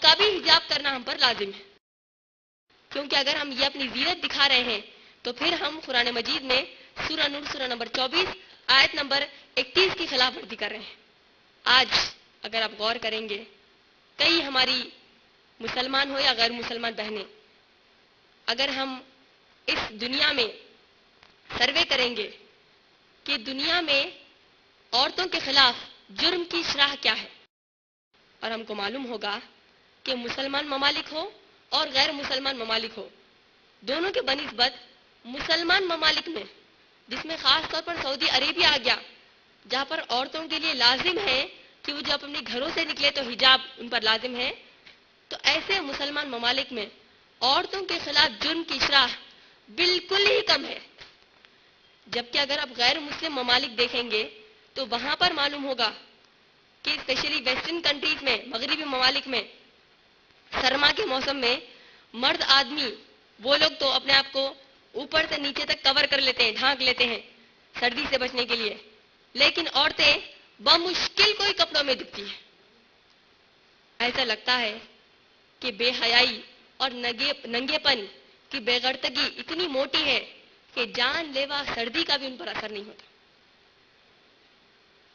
کا بھی حجاب کرنا ہم پر لازم ہے، کیونکہ اگر ہم یہ اپنی زینت دکھا رہے ہیں تو پھر ہم قرآن مجید میں سورہ نور سورہ نمبر 24 آیت نمبر 31 کی خلاف ورزی کر رہے ہیں۔ آج اگر آپ غور کریں گے، کئی ہماری مسلمان ہو یا غیر مسلمان بہنیں، اگر ہم اس دنیا میں سروے کریں گے کہ دنیا میں عورتوں کے خلاف جرم کی شرح کیا ہے، اور ہم کو معلوم ہوگا کہ مسلمان ممالک ہو اور غیر مسلمان ممالک ہو، دونوں کے بنسبت مسلمان ممالک میں، جس میں خاص طور پر سعودی عربیہ آ گیا، جہاں پر عورتوں کے لیے لازم ہے کہ وہ جب اپنے گھروں سے نکلے تو حجاب ان پر لازم ہے، تو ایسے مسلمان ممالک میں عورتوں کے خلاف جرم کی شرح بالکل ہی کم ہے۔ جبکہ اگر آپ غیر مسلم ممالک دیکھیں گے تو وہاں پر معلوم ہوگا کہ اسپیشلی ویسٹرن کنٹریز میں، مغربی ممالک میں، سرما کے موسم میں مرد آدمی وہ لوگ تو اپنے آپ کو اوپر سے نیچے تک کور کر لیتے ہیں، ڈھانک لیتے ہیں سردی سے بچنے کے لیے، لیکن عورتیں بمشکل کوئی کپڑوں میں دکھتی ہیں۔ ایسا لگتا ہے کہ بے حیائی اور ننگے پن کی بے غیرتی اتنی موٹی ہے کہ جان لیوا سردی کا بھی ان پر اثر نہیں ہوتا۔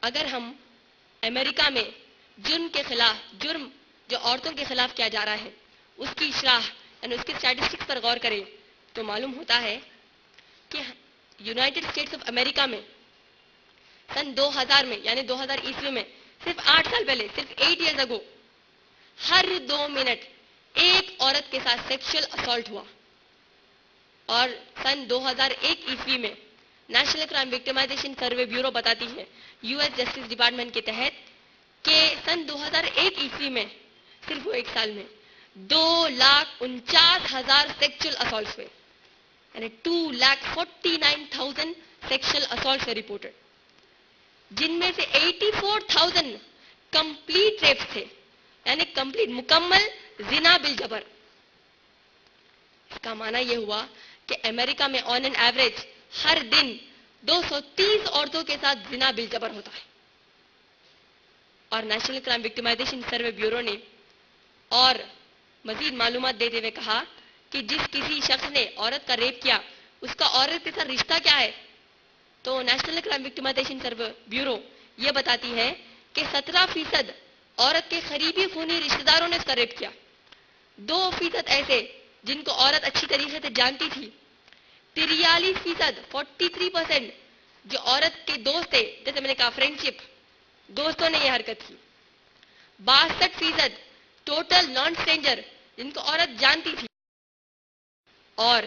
اگر ہم امریکہ میں جرم جو عورتوں کے خلاف کیا جا رہا ہے اس کی شرح یعنی اس کی اسٹیٹسٹکس پر غور کریں تو معلوم ہوتا ہے کہ یونائٹڈ اسٹیٹس آف امریکہ میں سن 2000 میں یعنی 2000 عیسوی میں صرف 8 سال پہلے، صرف 8 ایئرز اگو، ہر 2 منٹ ایک عورت کے ساتھ سیکشل اسالٹ ہوا۔ اور سن 2001 عیسوی میں national crime victimization survey bureau بتاتی ہے، یو ایس جسٹس ڈپارٹمنٹ کے تحت، کہ سن 2001 عیسوی میں صرف وہ ایک سال میں 2,49,000 سیکشل اسالٹس ہوئے، یعنی 2,49,000 سیکشل اسالٹس ہیں رپورٹڈ، جن میں سے 84,000 کمپلیٹ ریپس تھے، یعنی مکمل زنا بالجبر۔ اس کا معنی یہ ہوا کہ امریکہ میں آن این ایوریج ہر دن 230 عورتوں کے ساتھ زنا بالجبر ہوتا ہے۔ اور national crime victimization survey bureau نے اور مزید معلومات دیتے ہوئے کہا کہ جس کسی شخص نے عورت کا ریپ کیا اس کا عورت کے ساتھ رشتہ کیا ہے، تو national crime victimization survey bureau یہ بتاتی ہے کہ 17% عورت کے قریبی خونی رشتہ داروں نے اس کا ریپ کیا، 2% ایسے جن کو عورت اچھی طریقے سے جانتی تھی، 43% 43% جو عورت کے دوست تھے، جیسے میں نے کہا فرینڈشپ، دوستوں نے یہ حرکت کی، 62% ٹوٹل نان اسٹرینجر جن کو عورت جانتی تھی، اور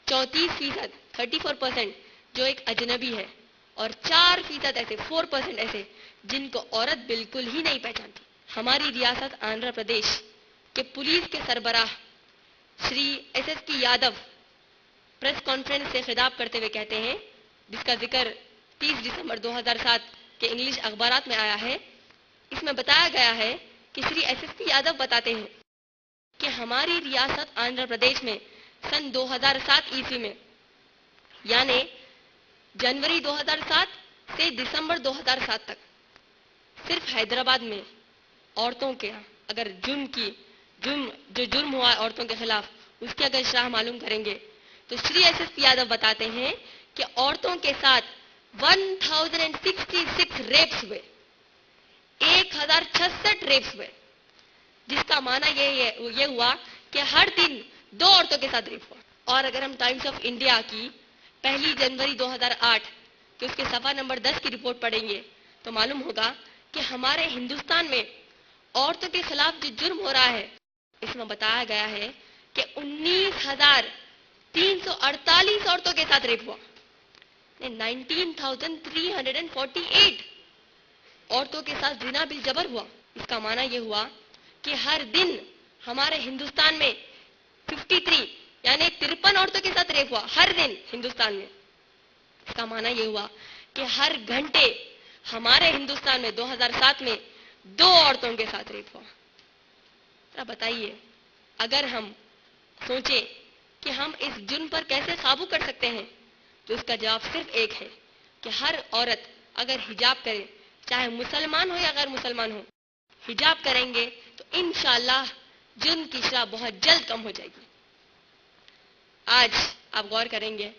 34% 34% جو ایک اجنبی ہے، اور 4% ایسے 4% ایسے جن کو عورت بالکل ہی نہیں پہچانتی۔ ہماری ریاست آندھرا پردیش کے پولیس کے سربراہ Shri S S P Yadav press conference سے خطاب کرتے ہوئے کہتے ہیں، جس کا ذکر 30 دسمبر 2007 کے انگلش اخبارات میں آیا ہے، اس میں بتایا گیا ہے کہ شری ایس ایس پی یادو بتاتے ہیں کہ ہماری ریاست آندھرا پردیش میں سن 2007 عیسوی میں یعنی جنوری 2007 سے دسمبر 2007 تک صرف حیدرآباد میں عورتوں کے اگر جرم ہوا عورتوں کے خلاف اس کی اگر شرح معلوم کریں گے تو شری ایس ایس پی یادو بتاتے ہیں کہ عورتوں کے ساتھ 1066 ریپس ہوئے، 1066 ریپس ہوئے، جس کا معنی یہ ہوا کہ ہر دن 2 عورتوں کے ساتھ ریپ ہوا۔ اور اگر ہم ٹائمز آف انڈیا کی 1 جنوری 2008 کہ اس کے صفحہ نمبر 10 کی رپورٹ پڑھیں گے تو معلوم ہوگا کہ ہمارے ہندوستان میں عورتوں کے خلاف جو جرم ہو رہا ہے اس میں بتایا گیا ہے کہ 19,348 عورتوں کے ساتھ ریپ ہوا، 19,348 عورتوں کے ساتھ زنا بالجبر ہوا۔ اس کا معنی یہ ہوا کہ ہر دن ہمارے ہندوستان میں 53 یعنی 53 عورتوں کے ساتھ ریپ ہوا ہر دن ہندوستان میں۔ اس کا معنی یہ ہوا کہ ہر گھنٹے ہمارے ہندوستان میں 2007 میں 2 عورتوں کے ساتھ ریپ ہوا۔ بتائیے اگر ہم سوچیں کہ ہم اس جرم پر کیسے قابو کر سکتے ہیں تو اس کا جواب صرف ایک ہے کہ ہر عورت اگر حجاب کرے، چاہے مسلمان ہو یا غیر مسلمان ہو، حجاب کریں گے تو انشاءاللہ جرم کی شرح بہت جلد کم ہو جائے گی۔ آج آپ غور کریں گے،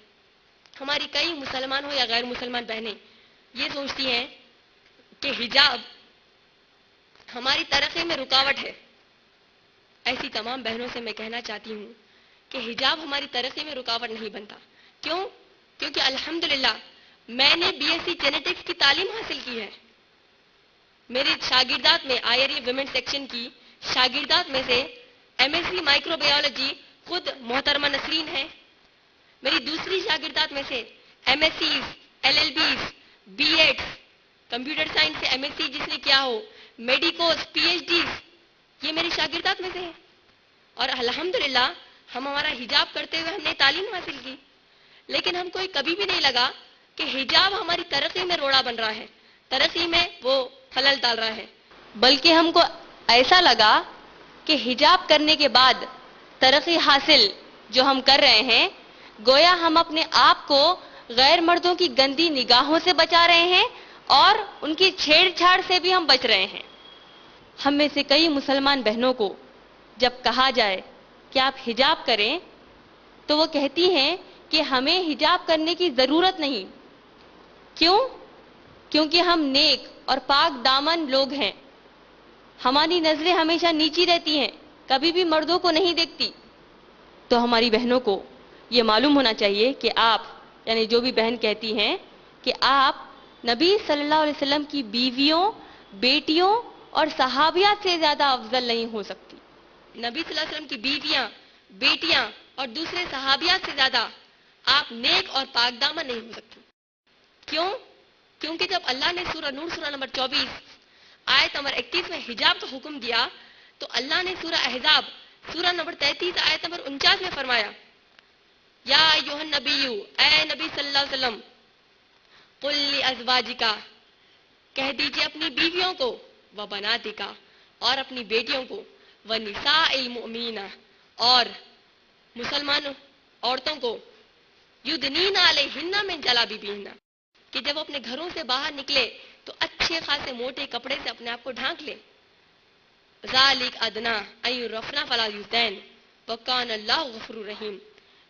ہماری کئی مسلمان ہو یا غیر مسلمان بہنیں یہ سوچتی ہیں کہ حجاب ہماری ترقی میں رکاوٹ ہے۔ ایسی تمام بہنوں سے میں کہنا چاہتی ہوں کہ حجاب ہماری ترقی میں رکاوٹ نہیں بنتا۔ کیوں؟ کیونکہ الحمدللہ میں نے BSc جینیٹکس کی تعلیم حاصل کی ہے۔ میرے شاگردات میں IRE ویمن سیکشن کی شاگردات میں سے MSc مائکرو بایولوجی خود محترمہ نسرین ہے۔ میری دوسری شاگردات میں سے MSCs، LLBs، B.Eds، computer science سے MSc جس نے کیا ہو، میڈیکوز، PhDs، یہ میری شاگردات میں سے ہیں۔ اور الحمدللہ ہمارا حجاب کرتے ہوئے ہم نے تعلیم حاصل کی، لیکن ہم کو کبھی بھی نہیں لگا کہ حجاب ہماری ترقی میں روڑا بن رہا ہے، ترقی میں وہ خلل ڈال رہا ہے، بلکہ ہم کو ایسا لگا کہ حجاب کرنے کے بعد ترقی حاصل جو ہم کر رہے ہیں، گویا ہم اپنے آپ کو غیر مردوں کی گندی نگاہوں سے بچا رہے ہیں اور ان کی چھیڑ چھاڑ سے بھی ہم بچ رہے ہیں۔ ہم میں سے کئی مسلمان بہنوں کو جب کہا جائے کہ آپ حجاب کریں تو وہ کہتی ہیں کہ ہمیں حجاب کرنے کی ضرورت نہیں۔ کیوں؟ کیونکہ ہم نیک اور پاک دامن لوگ ہیں، ہماری نظریں ہمیشہ نیچی رہتی ہیں، کبھی بھی مردوں کو نہیں دیکھتی۔ تو ہماری بہنوں کو یہ معلوم ہونا چاہیے کہ آپ، یعنی جو بھی بہن کہتی ہیں کہ آپ نبی صلی اللہ علیہ وسلم کی بیویوں، بیٹیوں اور صحابیات سے زیادہ افضل نہیں ہو سکتی۔ نبی صلی اللہ علیہ وسلم کی بیویاں، بیٹیاں اور دوسرے صحابیات سے زیادہ آپ نیک اور پاک دامن نہیں ہو سکتی۔ کیوں؟ کیونکہ جب اللہ نے سورہ نور سورہ نمبر 24 آیت نمبر 31 میں حجاب کا حکم دیا تو اللہ نے سورہ احزاب سورہ نمبر 33 آیت نمبر 49 میں فرمایا، یا ایھا النبی، اے نبی صلی اللہ علیہ وسلم، قل لازواجکا، کہہ دیجئے اپنی بیویوں کو، و بناتکا، اور اپنی بیٹیوں کو، و نساء المؤمنین، اور مسلمان عورتوں کو، یدنین علیہن من جلابیبہن، کہ جب وہ اپنے گھروں سے باہر نکلے تو اچھے خاصے موٹے کپڑے سے اپنے آپ کو ڈھانک لے۔ ذالک ادنی ان یعرفن فلا یؤذین وکان اللہ غفور رحیم،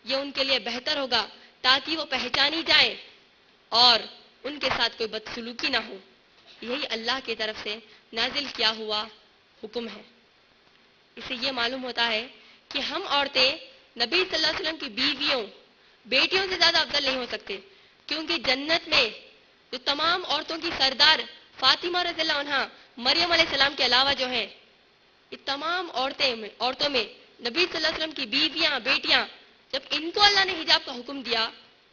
یہ ان کے لیے بہتر ہوگا تاکہ وہ پہچانی جائیں اور ان کے ساتھ کوئی بدسلوکی نہ ہو۔ یہی اللہ کی طرف سے نازل کیا ہوا حکم ہے۔ اس سے یہ معلوم ہوتا ہے کہ ہم عورتیں نبی صلی اللہ علیہ وسلم کی بیویوں، بیٹیوں سے زیادہ افضل نہیں ہو سکتے، کیونکہ جنت میں جو تمام عورتوں کی سردار فاطمہ رضی اللہ عنہا، مریم علیہ السلام کے علاوہ جو ہیں، یہ تمام عورتوں میں نبی صلی اللہ علیہ وسلم کی بیویاں، بیٹیاں، جب ان کو اللہ نے حجاب کا حکم دیا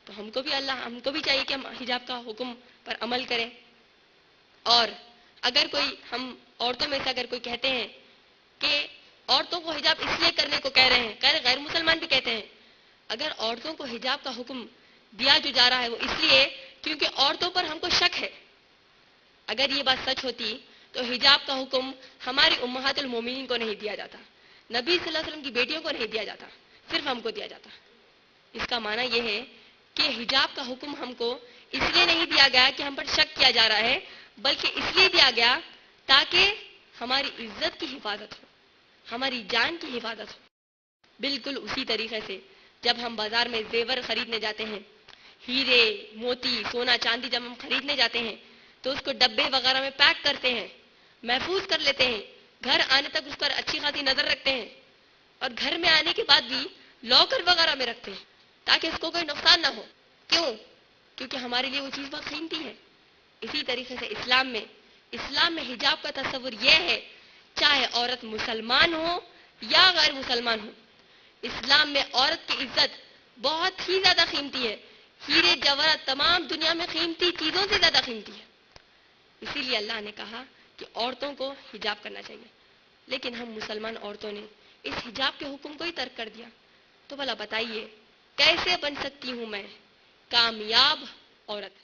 تو ہم کو بھی چاہیے کہ ہم حجاب کا حکم پر عمل کریں۔ اور اگر کوئی ہم عورتوں میں سے اگر کوئی کہتے ہیں کہ عورتوں کو حجاب اس لیے کرنے کو کہہ رہے ہیں، غیر مسلمان بھی کہتے ہیں، اگر عورتوں کو حجاب کا حکم دیا جو جا رہا ہے وہ اس لیے کیونکہ عورتوں پر ہم کو شک ہے۔ اگر یہ بات سچ ہوتی تو حجاب کا حکم ہماری امہات المومنین کو نہیں دیا جاتا، نبی صلی اللہ علیہ وسلم کی بیٹیوں کو نہیں دیا جاتا، صرف ہم کو دیا جاتا۔ اس کا معنی یہ ہے کہ حجاب کا حکم ہم کو اس لیے نہیں دیا گیا کہ ہم پر شک کیا جا رہا ہے، بلکہ اس لیے دیا گیا تاکہ ہماری عزت کی حفاظت ہو، ہماری جان کی حفاظت ہو۔ بالکل اسی طریقے سے جب ہم بازار میں زیور خریدنے جاتے ہیں، ہیرے، موتی، سونا، چاندی جب ہم خریدنے جاتے ہیں تو اس کو ڈبے وغیرہ میں پیک کرتے ہیں، محفوظ کر لیتے ہیں، گھر آنے تک اس پر اچھی خاصی نظر رکھتے ہیں، اور گھر میں آنے کے بعد بھی لاکر وغیرہ میں رکھتے ہیں تاکہ اس کو کوئی نقصان نہ ہو۔ کیوں؟ کیونکہ ہمارے لیے وہ چیز بہت قیمتی ہے۔ اسی طریقے سے اسلام میں حجاب کا تصور یہ ہے، چاہے عورت مسلمان ہو یا غیر مسلمان ہو، اسلام میں عورت کی عزت بہت ہی زیادہ قیمتی ہے، ہیرے جواہرات تمام دنیا میں قیمتی چیزوں سے زیادہ قیمتی ہے۔ اسی لیے اللہ نے کہا کہ عورتوں کو حجاب کرنا چاہیے، لیکن ہم مسلمان عورتوں نے اس حجاب کے حکم کو ہی ترک کر دیا۔ تو بھلا بتائیے کیسے بن سکتی ہوں میں کامیاب عورت؟